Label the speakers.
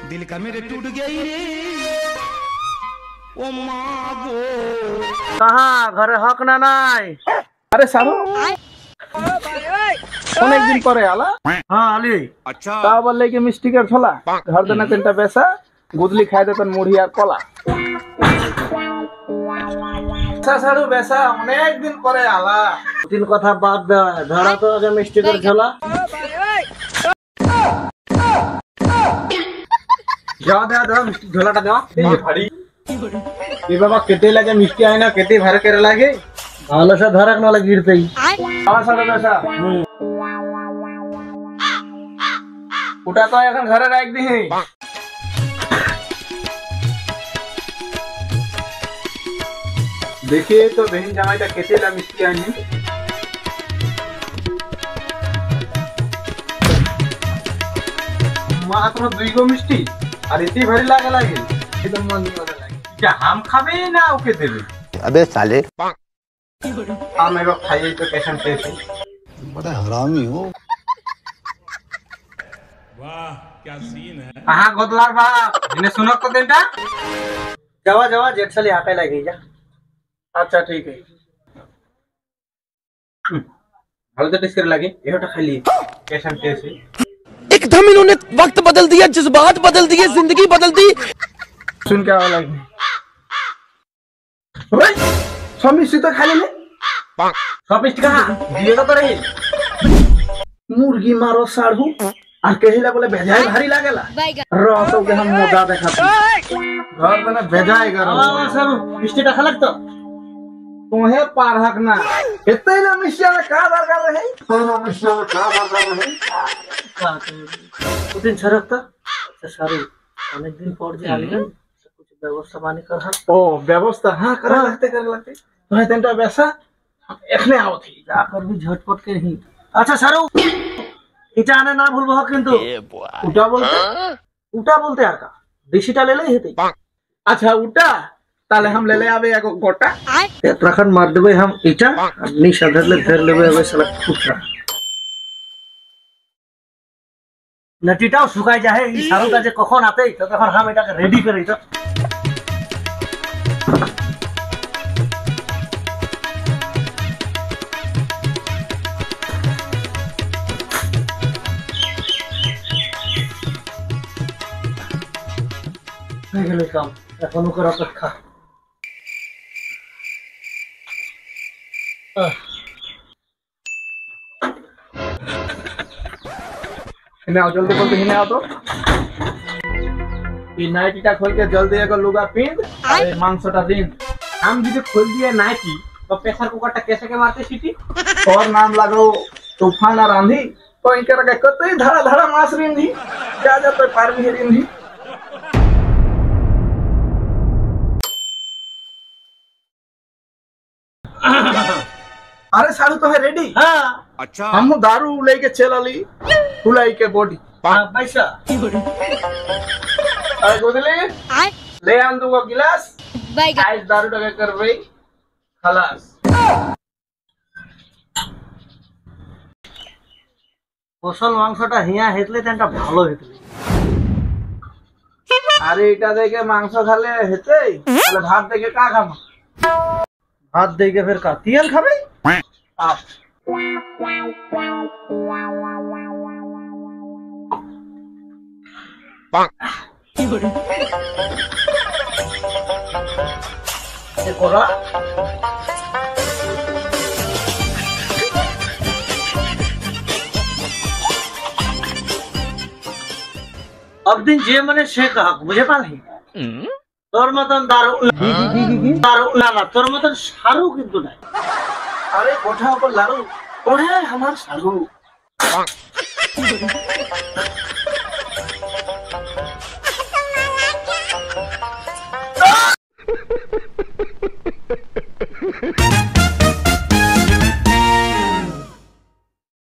Speaker 1: दिल का मेरे टूट गई रे ओ माँ गो
Speaker 2: कहाँ घरे हक ना नाई
Speaker 3: अरे सारू অনেক দিন পরে আলা
Speaker 2: हाँ আলি
Speaker 1: अच्छा
Speaker 3: তা বললে কি মিষ্টিকের ছোলা ঘর দেনা তিনটা বেসা গুদলি খাই দেতেন মুড়ি আর কলা সারু বেসা অনেক দিন পরে আলা
Speaker 2: তিন কথা বাদ দে ধরা তো আগে মিষ্টি করে ঝোলা
Speaker 3: যাও দাও দাও মিষ্টি ঝোলাটা দাও ভারী এই বাবা কেটে লাগে মিষ্টি আয় না কেটে ভারে করে লাগে
Speaker 2: ভালো সে ধরাক নালে গিরতেই
Speaker 3: আমার সাথে বেসা ওটা তো এখন ঘরে রাখ দিই देखिए तो बहन জামাইটা কেটে লা মিষ্টি আনি মাত্র 2 গো মিষ্টি আর এতে ভারী লাগে একদম মন নিয়ে লাগে क्या हम খাবে না ওকে দেবে
Speaker 1: अबे साले
Speaker 3: हम एगो खाइए तो कैसन टेस्ट
Speaker 1: बड़ा हरामी हो
Speaker 4: वाह क्या सीन है
Speaker 3: कहां गोदलार बाप इने सुनो तो देंटा
Speaker 2: যাওয়া যাওয়া জেট সালি হাঁটাই লাগি যা
Speaker 3: अच्छा ठीक है ভালো তো টেস্ট করে লাগে এটা খালি कैसन टेस्ट है
Speaker 5: एकदम इन्होंने वक्त बदल दिया जज्बात बदल दिए जिंदगी बदल दी
Speaker 3: सुन क्या वाला ओए समिष्टि तो खाली ले
Speaker 2: সব মিষ্টি কাহা দিয়ে তো রে
Speaker 3: मुर्गी मारो साढ़ू আর কহিলা বলে বেজায় ভারী লাগেলা রতো के हम मजा देखाते घर में बेजाय गरम
Speaker 2: সারু মিষ্টিটা খালাক তো
Speaker 3: तुम्हें पार हक ना इतने ना मिश्रा में का दरकार रहे तो मिश्रा में का दरकार रहे
Speaker 2: দুদিন ছাড়ক তো আচ্ছা সারু অনেক দিন পর যে আলিলেন कुछ ব্যবস্থা বানি কর
Speaker 3: ओ व्यवस्था हां कर लगते तो है तेंटा वैसा एखने आओ थी
Speaker 2: जाकर भी झटपट के ही अच्छा सारू এটা আনে না ভুলবো কিন্তু
Speaker 3: उठा बोलते
Speaker 2: উটা বলতে আর কা বেশিটা লেলেই হেতে
Speaker 3: अच्छा उठा ताले हम ले ले आवे एगो गोटा
Speaker 2: এতখান মার দেবে हम এটা নিশা ধরলে ধর লেবে হবে সালা কুটা নটিটাও শুকাই যায় এই সারুটা যে কখন আতেই তো তখন हम এটাকে রেডি করি তো হয়ে গেল কাম এখন ওকে অপেক্ষা
Speaker 3: हिने आओ जल्दी बोलते हिने आओ तो ये नाइटीटा खोल के जल्दी एगो लुगा पिंद अरे मांसटा दिन हम যদি खोल दिए नाइटी तो प्रेशर कुकरটা कैसे के मारते सीटी और नाम लागो तूफान और आंधी तो इनके रखे कतई धड़ा धड़ा मास रिंधी जा जा तो पार भी रिंधी अरे सारू तो है रेडी
Speaker 2: हां
Speaker 1: अच्छा
Speaker 3: हम दारू लेके चलली फुलाई के बॉडी
Speaker 2: पैसा
Speaker 3: अरे गोदले ले आन दूंगा गिलास आइस दारू टके कर भाई खलास
Speaker 2: ফসল মাংসটা হিয়া হেতলে তেনটা ভালো হেতলে
Speaker 3: अरे इटा देके मांस खाले हेते তাহলে ভাত দেখে কা খাম
Speaker 2: ভাত দেইকে ফের কা তিয়াল খাবে
Speaker 3: आप ये कोरा
Speaker 2: अब दिन जे मने সে কাহা বুঝে পারলি তোর মতন দারু দারু না না তোর মতন সারু কিন্তু নাই
Speaker 3: अरे कोठा पर लारू कौन है हमार सारू